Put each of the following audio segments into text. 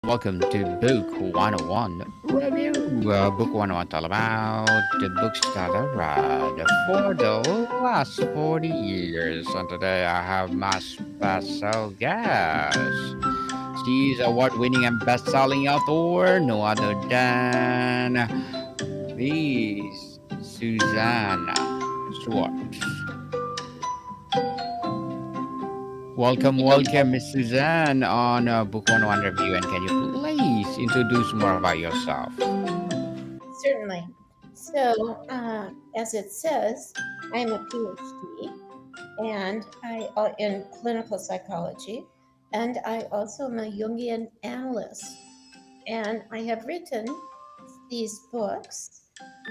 Welcome to Book 101 Review. Book 101 is all about the books that I read for the last 40 years. And today I have my special guest. She's award-winning and best-selling author, no other than Miss Susan Schwartz. Welcome, Miss Suzanne, on Book 101 Review. And can you please introduce more about yourself? Certainly. So, as it says, I am a PhD and I in clinical psychology, and I also am a Jungian analyst. And I have written these books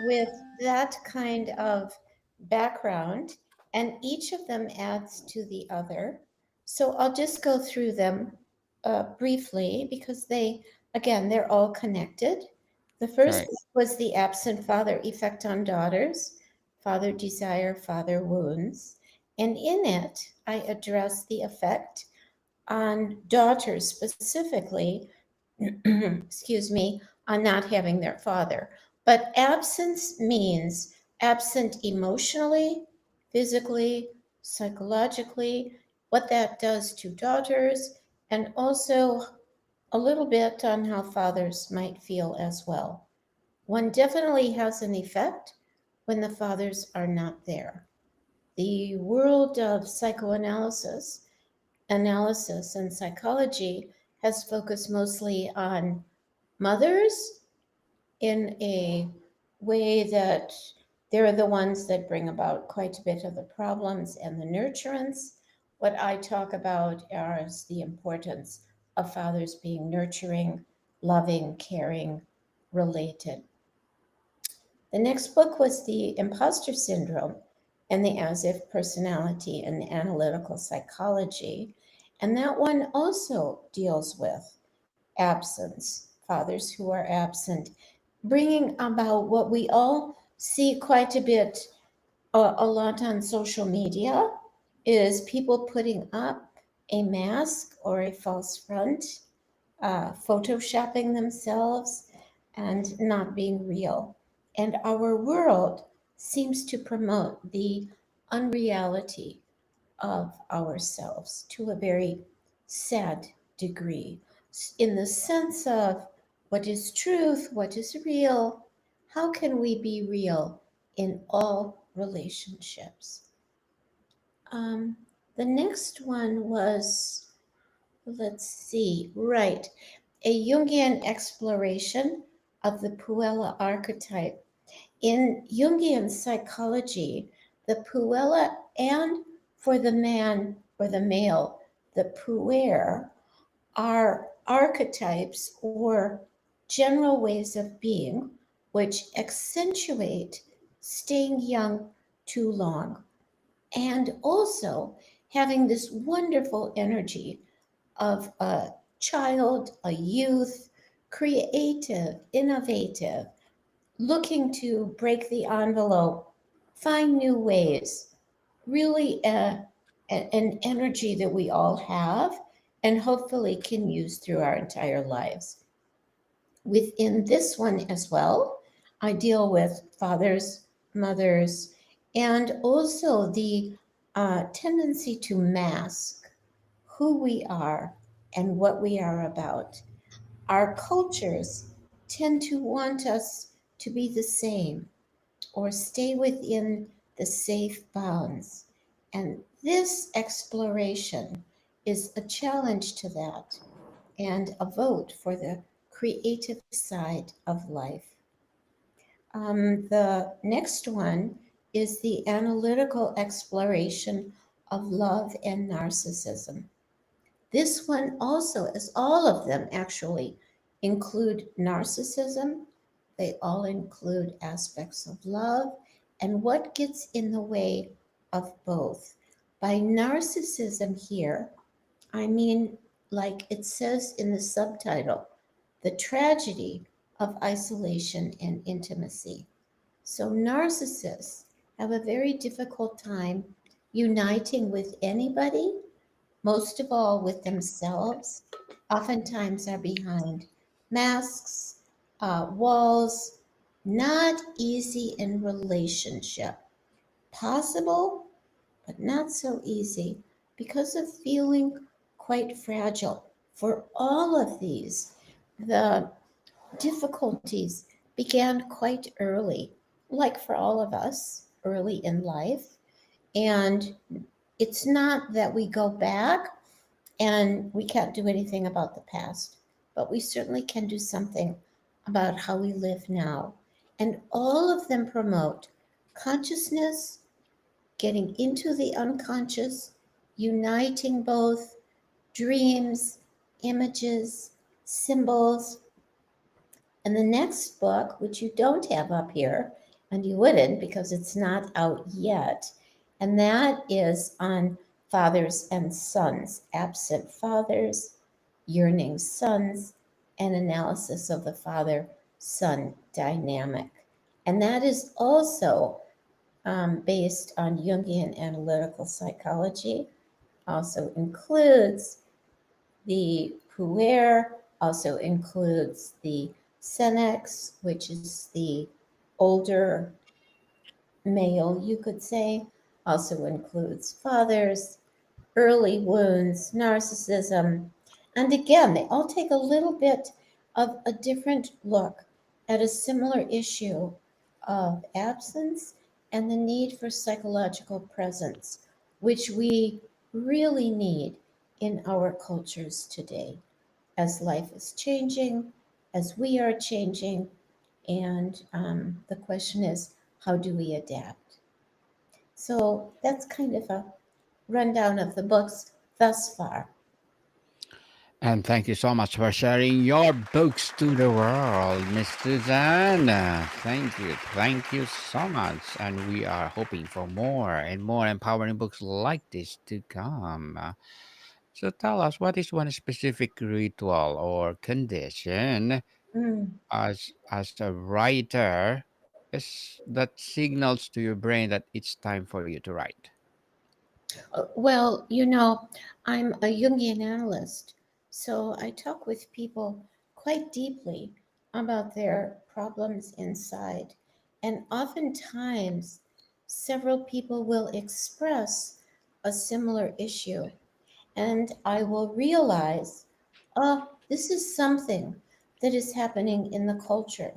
with that kind of background, and each of them adds to the other. So I'll just go through them briefly because again, they're all connected. The first Right. book was The Absent Father Effect on Daughters, Father Desire, Father Wounds. And in it, I address the effect on daughters specifically, excuse me, on not having their father. But absence means absent emotionally, physically, psychologically, what that does to daughters, and also a little bit on how fathers might feel as well. One definitely has an effect when the fathers are not there. The world of analysis and psychology has focused mostly on mothers in a way that they're the ones that bring about quite a bit of the problems and the nurturance. What I talk about is the importance of fathers being nurturing, loving, caring, related. The next book was The Imposter Syndrome and the As If Personality in Analytical Psychology. And that one also deals with absence, fathers who are absent, bringing about what we all see quite a bit, a lot on social media, is people putting up a mask or a false front, photoshopping themselves, and not being real. And our world seems to promote the unreality of ourselves to a very sad degree, in the sense of what is truth, what is real, how can we be real in all relationships? Um, the next one was, let's see, right, a Jungian exploration of the Puella archetype. In Jungian psychology, the Puella, and for the man or the male, the puer, are archetypes or general ways of being which accentuate staying young too long and also having this wonderful energy of a child, a youth, creative, innovative, looking to break the envelope, find new ways, really an energy that we all have and hopefully can use through our entire lives. Within this one as well, I deal with fathers, mothers, and also the tendency to mask who we are and what we are about. Our cultures tend to want us to be the same or stay within the safe bounds. And this exploration is a challenge to that and a vote for the creative side of life. The next one is the analytical exploration of love and narcissism. This one also, as all of them actually, include narcissism. They all include aspects of love and what gets in the way of both. By narcissism here, I mean, like it says in the subtitle, the tragedy of isolation and intimacy. So, narcissists have a very difficult time uniting with anybody most of all with themselves, oftentimes are behind masks, walls, not easy in relationship. Possible, but not so easy because of feeling quite fragile. For all of these, the difficulties began quite early, like for all of us, early in life. And it's not that we go back and we can't do anything about the past, but we certainly can do something about how we live now. And all of them promote consciousness, getting into the unconscious, uniting both dreams, images, symbols. And the next book, which you don't have up here, and you wouldn't because it's not out yet, and that is on fathers and sons, absent fathers, yearning sons, and analysis of the father son dynamic. And that is also based on Jungian analytical psychology, also includes the puer, also includes the senex, which is the older male, you could say, also includes fathers, early wounds, narcissism. And again, they all take a little bit of a different look at a similar issue of absence and the need for psychological presence, which we really need in our cultures today as life is changing, as we are changing. And the question is, how do we adapt? So that's kind of a rundown of the books thus far. And thank you so much for sharing your books to the world, Miss Susan. Thank you so much. And we are hoping for more and more empowering books like this to come. So tell us, what is one specific ritual or condition Mm. as a writer is that signals to your brain that it's time for you to write? Well, I'm a Jungian analyst, so I talk with people quite deeply about their problems inside. And oftentimes, several people will express a similar issue, and I will realize, oh, this is something that is happening in the culture,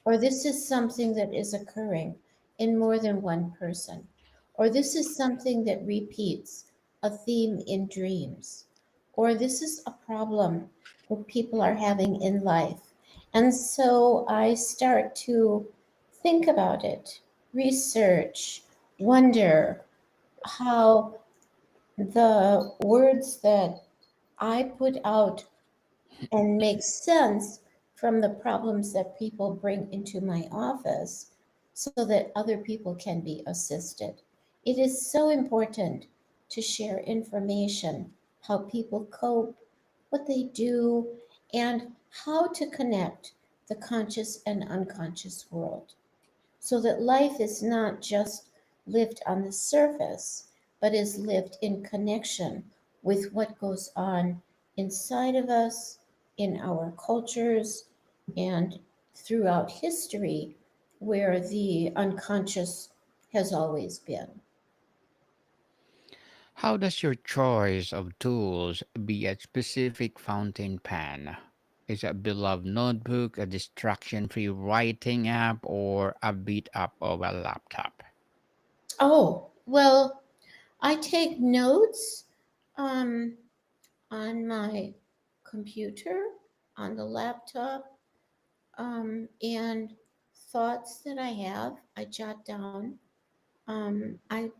or this is something that is occurring in more than one person, or this is something that repeats a theme in dreams, or this is a problem that people are having in life. And so I start to think about it, research, wonder how the words that I put out and make sense from the problems that people bring into my office so that other people can be assisted. It is so important to share information, how people cope, what they do, and how to connect the conscious and unconscious world so that life is not just lived on the surface, but is lived in connection with what goes on inside of us, in our cultures, and throughout history, where the unconscious has always been. How does your choice of tools, be a specific fountain pen, is a beloved notebook, a distraction-free writing app, or a beat up of a laptop? Oh, well, I take notes um, on my computer, on the laptop, and thoughts that I have, I jot down. Um, I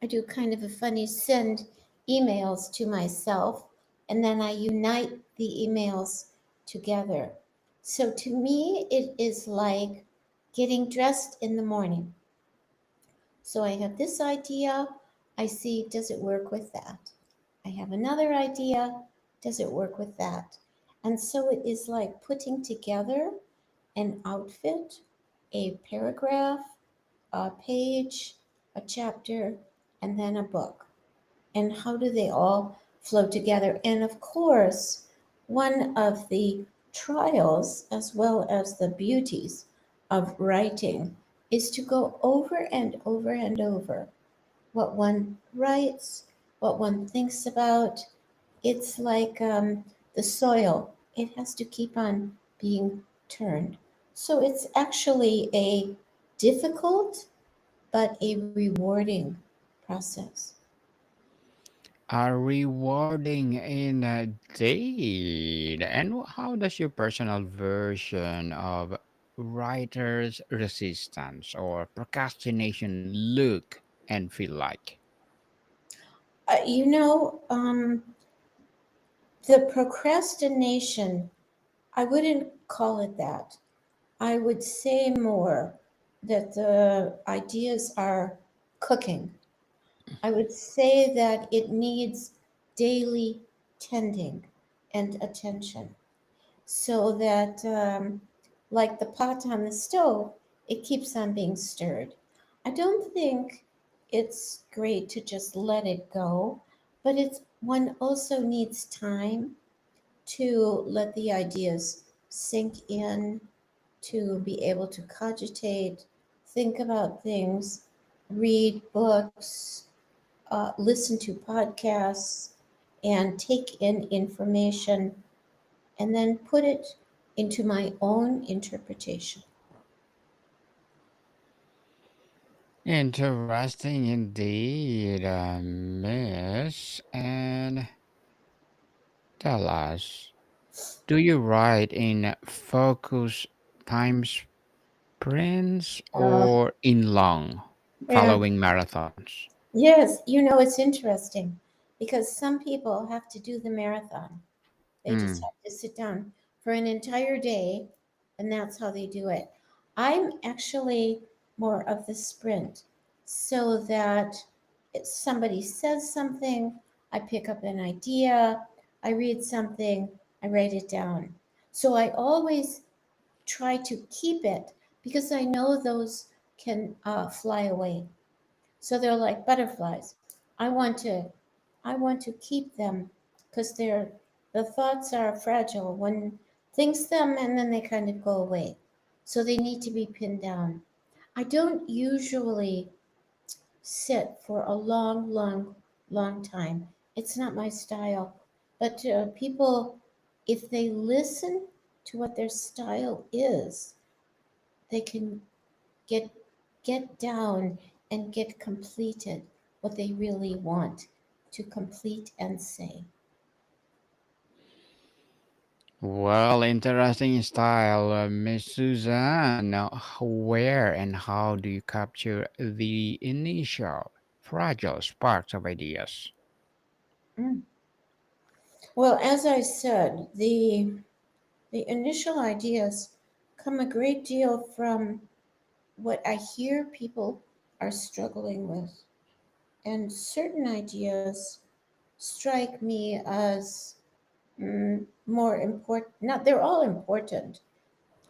I do kind of a funny send emails to myself, and then I unite the emails together. So to me, it is like getting dressed in the morning. So I have this idea. I see, does it work with that? I have another idea. Does it work with that? And so it is like putting together an outfit, a paragraph, a page, a chapter, and then a book. And how do they all flow together. And of course, one of the trials, as well as the beauties of writing, is to go over and over and over what one writes, what one thinks about. It's like the soil, it has to keep on being turned. So it's actually a difficult but a rewarding process. Are rewarding indeed. And how does your personal version of writer's resistance or procrastination look and feel like? You know, the procrastination, I wouldn't call it that. I would say more that the ideas are cooking. I would say that it needs daily tending and attention so that, like the pot on the stove, it keeps on being stirred. I don't think it's great to just let it go, but it's one also needs time to let the ideas sink in, to be able to cogitate, think about things, read books, listen to podcasts, and take in information, and then put it into my own interpretation. Interesting indeed, Miss. And tell us, do you write in focus time sprints Uh, or in long, yeah, following marathons? yes, you know, it's interesting because some people have to do the marathon. They just Hmm. have to sit down for an entire day, and that's how they do it. I'm actually more of the sprint, so that somebody says something, I pick up an idea, I read something, I write it down. So I always try to keep it because I know those can fly away. So they're like butterflies. I want to, I want to keep them because the thoughts are fragile. One thinks them and then they kind of go away. So they need to be pinned down. I don't usually sit for a long, long, long time. It's not my style. But people, if they listen to what their style is, they can get down and get completed what they really want to complete and say. Well, interesting style, Miss Suzanne. Now, where and how do you capture the initial fragile sparks of ideas? Mm. Well, as I said, the initial ideas come a great deal from what I hear people are struggling with. And certain ideas strike me as mm, more important. Not they're all important,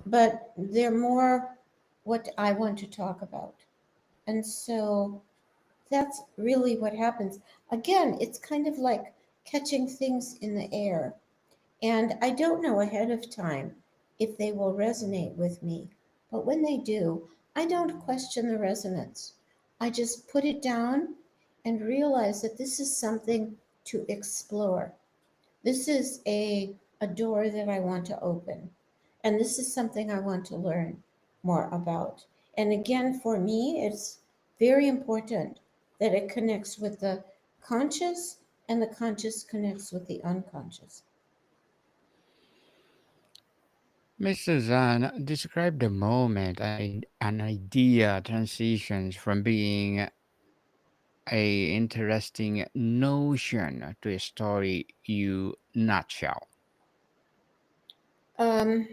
but they're more what I want to talk about. And so that's really what happens. Again, it's kind of like catching things in the air. And I don't know ahead of time if they will resonate with me. But when they do, I don't question the resonance. I just put it down and realize that this is something to explore. This is a door that I want to open. And this is something I want to learn more about. And again, for me, it's very important that it connects with the conscious and the conscious connects with the unconscious. Miss Suzanne, describe the moment an idea transitions from being a interesting notion to a story you nutshell. Um,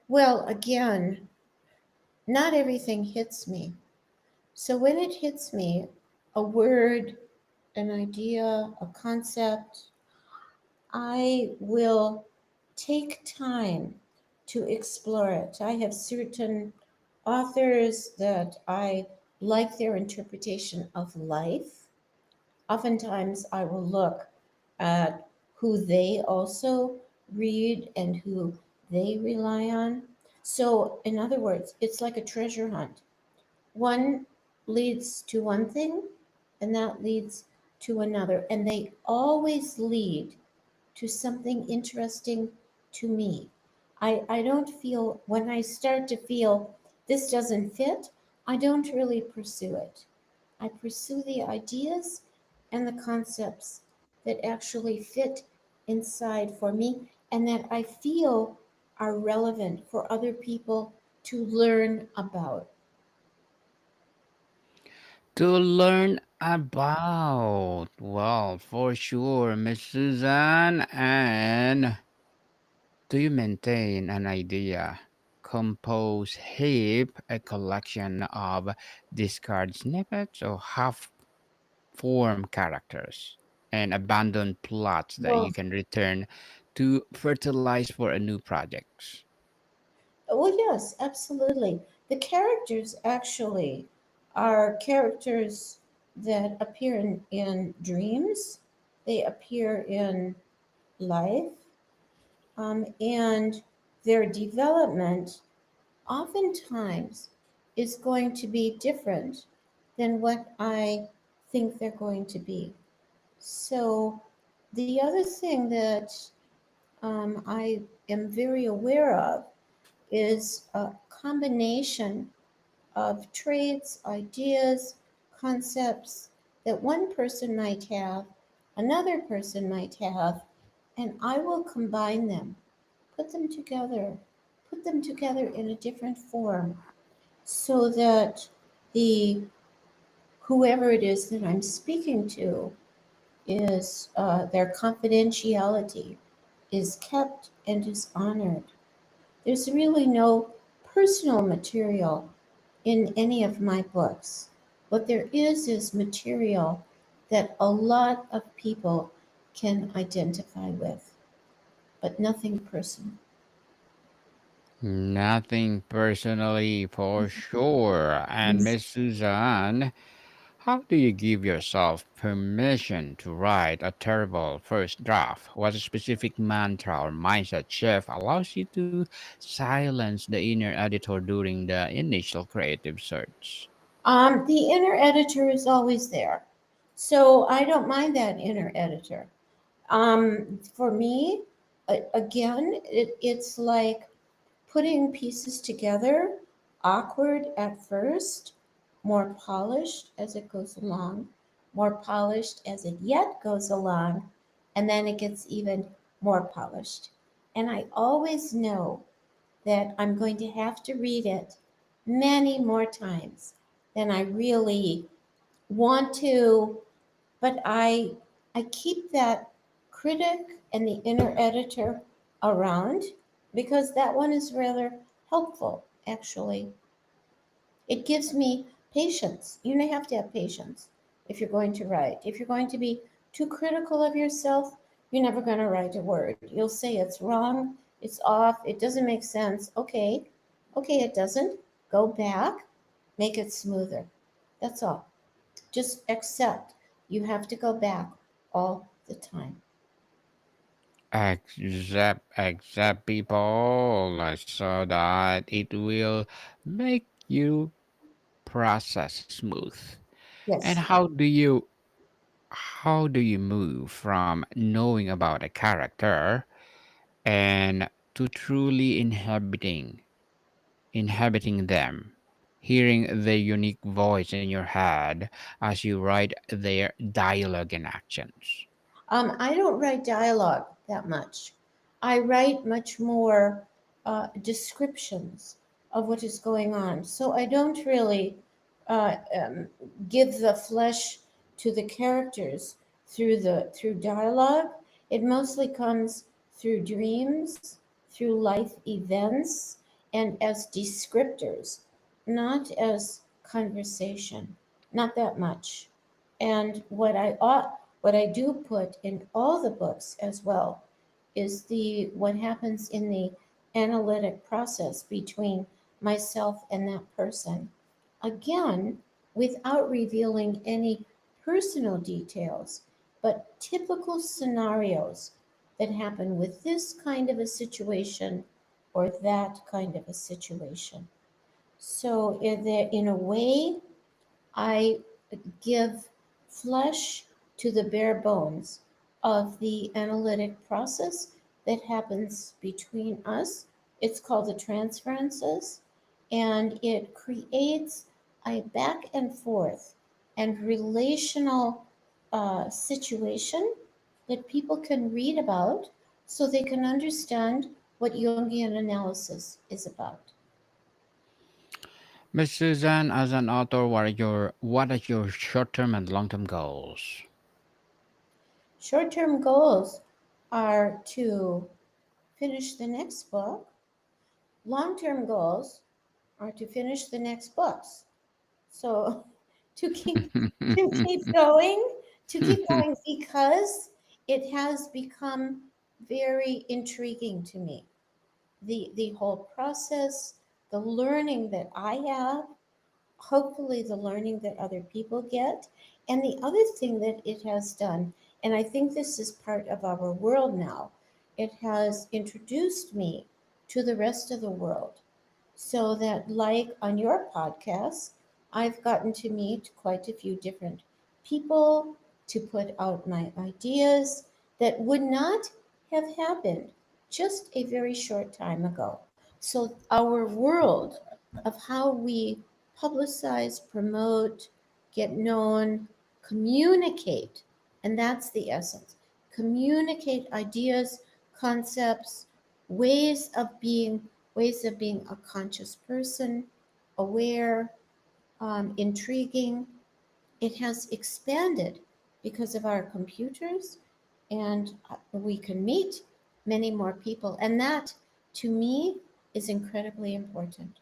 well, again, not everything hits me. So when it hits me, a word, an idea, a concept, I will take time to explore it. I have certain authors that I like their interpretation of life. Oftentimes, I will look. at who they also read and who they rely on. So, in other words, it's like a treasure hunt. One leads to one thing, and that leads to another, and they always lead to something interesting to me. I don't feel, when I start to feel this doesn't fit, I don't really pursue it. I pursue the ideas and the concepts that actually fit inside for me and that I feel are relevant for other people to learn about. To learn about. Well, for sure, Miss Susan. And do you maintain an idea? Compose heap, a collection of discard snippets or half form characters and abandoned plots that you Well, can return to fertilize for a new projects. well, yes, absolutely. The characters actually are characters that appear in dreams, they appear in life, and their development oftentimes is going to be different than what I think they're going to be. So, the other thing that I am very aware of is a combination of traits, ideas, concepts that one person might have, another person might have, and I will combine them, put them together, put them together in a different form so that the whoever it is that I'm speaking to is their confidentiality is kept and is honored. There's really no personal material in any of my books. What there is material that a lot of people can identify with, but nothing personal. Nothing personally for sure. And Miss Suzanne, how do you give yourself permission to write a terrible first draft? What specific mantra or mindset shift allows you to silence the inner editor during the initial creative search? The inner editor is always there. So I don't mind that inner editor. Um, for me, again, it's like putting pieces together, awkward at first, more polished as it goes along, more polished as it yet goes along, and then it gets even more polished. And I always know that I'm going to have to read it many more times than I really want to, but I keep that critic and the inner editor around because that one is rather helpful actually. It gives me patience. You have to have patience if you're going to write. If you're going to be too critical of yourself, you're never going to write a word. You'll say it's wrong, it's off, it doesn't make sense. Okay, okay, it doesn't. Go back, make it smoother. That's all. Just accept you have to go back all the time. Accept people so that it will make you process smooth. And Yes. how do you move from knowing about a character and to truly inhabiting them, hearing their unique voice in your head as you write their dialogue and actions? I don't write dialogue that much. I write much more descriptions of what is going on. So I don't really uh, um, give the flesh to the characters through dialogue. It mostly comes through dreams, through life events, and as descriptors, not as conversation. Not that much. And what I do put in all the books as well is the what happens in the analytic process between myself and that person. Again, without revealing any personal details. but typical scenarios that happen with this kind of a situation or that kind of a situation. So, in a way, I give flesh to the bare bones of the analytic process that happens between us. It's called the transferences, and it creates a back and forth and relational situation that people can read about so they can understand what Jungian analysis is about. Miss Susan, as an author, what are your short-term and long-term goals? Short term goals are to finish the next book. Long term goals are to finish the next books. So to keep to keep going, because it has become very intriguing to me. The whole process, the learning that I have, hopefully the learning that other people get. And the other thing that it has done, and I think this is part of our world now, it has introduced me to the rest of the world. So that, like on your podcast, I've gotten to meet quite a few different people to put out my ideas that would not have happened just a very short time ago. So, our world of how we publicize, promote, get known, communicate, and that's the essence, communicate ideas, concepts, ways of being ways of being a conscious person, aware, intriguing. It has expanded because of our computers, and we can meet many more people. And that, to me, is incredibly important.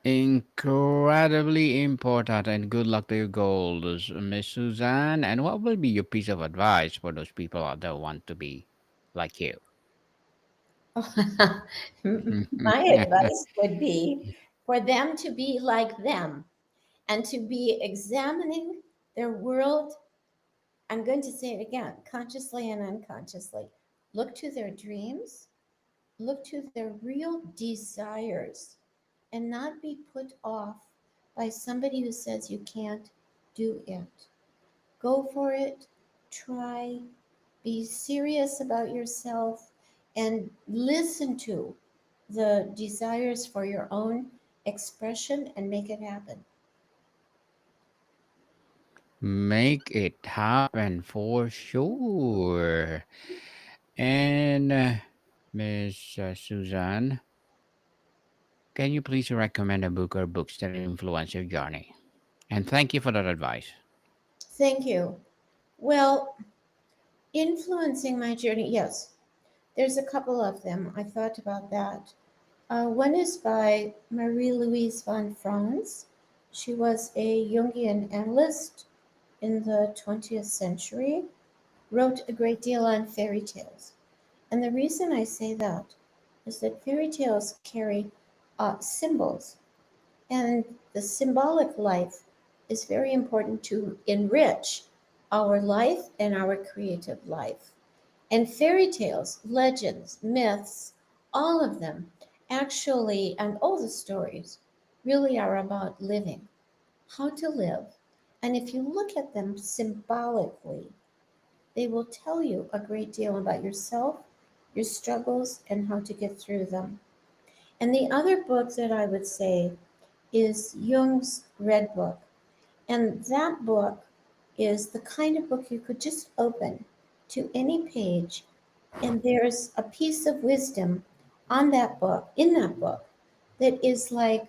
Incredibly important, and good luck to your goals, Miss Suzanne. And what will be your piece of advice for those people out there who want to be like you? My advice would be for them to be like them and to be examining their world. I'm going to say it again, consciously and unconsciously. Look to their dreams, look to their real desires, and not be put off by somebody who says you can't do it. Go for it, try, be serious about yourself, and listen to the desires for your own expression and make it happen. Make it happen for sure. And Miss Suzanne, can you please recommend a book or books that influence your journey? And thank you for that advice. Thank you. Well, influencing my journey, yes, there's a couple of them. I thought about that. One is by Marie Louise von Franz. She was a Jungian analyst in the 20th century, wrote a great deal on fairy tales. And the reason I say that is that fairy tales carry symbols, and the symbolic life is very important to enrich our life and our creative life. And fairy tales, legends, myths, all of them actually, and all the stories really are about living, how to live. And if you look at them symbolically, they will tell you a great deal about yourself, your struggles, and how to get through them. And the other book that I would say is Jung's Red Book. And that book is the kind of book you could just open to any page, and there's a piece of wisdom on that book, in that book, that is like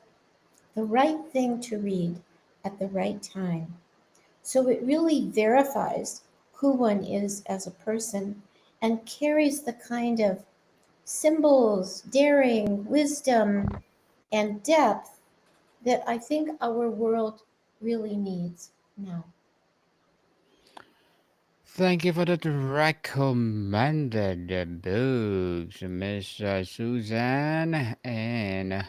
the right thing to read at the right time. So it really verifies who one is as a person and carries the kind of symbols, daring, wisdom, and depth that I think our world really needs now. Thank you for that recommended books, Miss Suzanne. And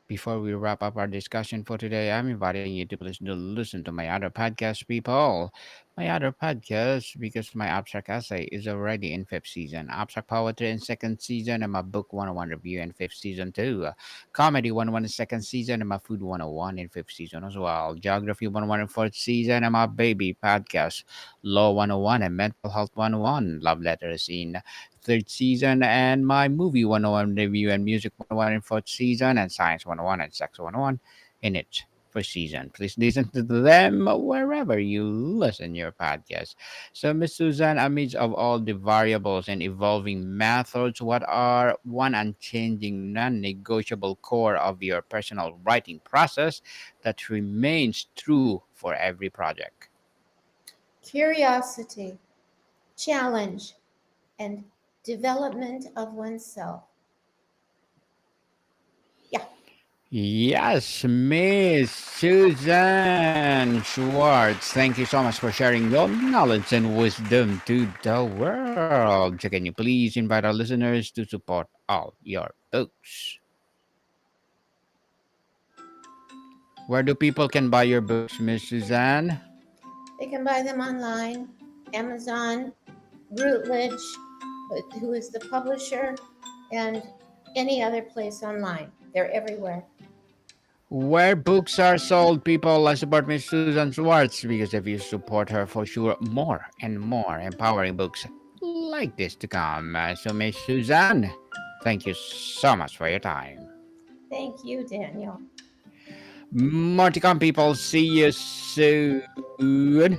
before we wrap up our discussion for today, I'm inviting you to please do listen to my other podcast, people. my other podcast because my abstract essay is already in fifth season. Abstract poetry in second season and my book 101 review in fifth season too. Comedy 101 in second season and my food 101 in fifth season as well. Geography 101 in fourth season and my baby podcast Law 101 and Mental Health 101. Love letters in third season and my movie 101 review and music 101 in fourth season and science 101 and sex 101 in it for season. Please listen to them wherever you listen your podcast. So, Miss Susan, amidst of all the variables and evolving methods, what are one unchanging, non-negotiable core of your personal writing process that remains true for every project? Curiosity, challenge, and development of oneself. Yeah, Yes, Miss Susan Schwartz. Thank you so much for sharing your knowledge and wisdom to the world. So can you please invite our listeners to support all your books? Where do people can buy your books, Miss Suzanne? they can buy them online, Amazon, Routledge, who is the publisher, and any other place online. They're everywhere. Where books are sold, people, support Miss Susan Schwartz because if you support her, for sure, more and more empowering books like this to come. So, Miss Suzanne, thank you so much for your time. Thank you, Daniel. More to come, people. See you soon.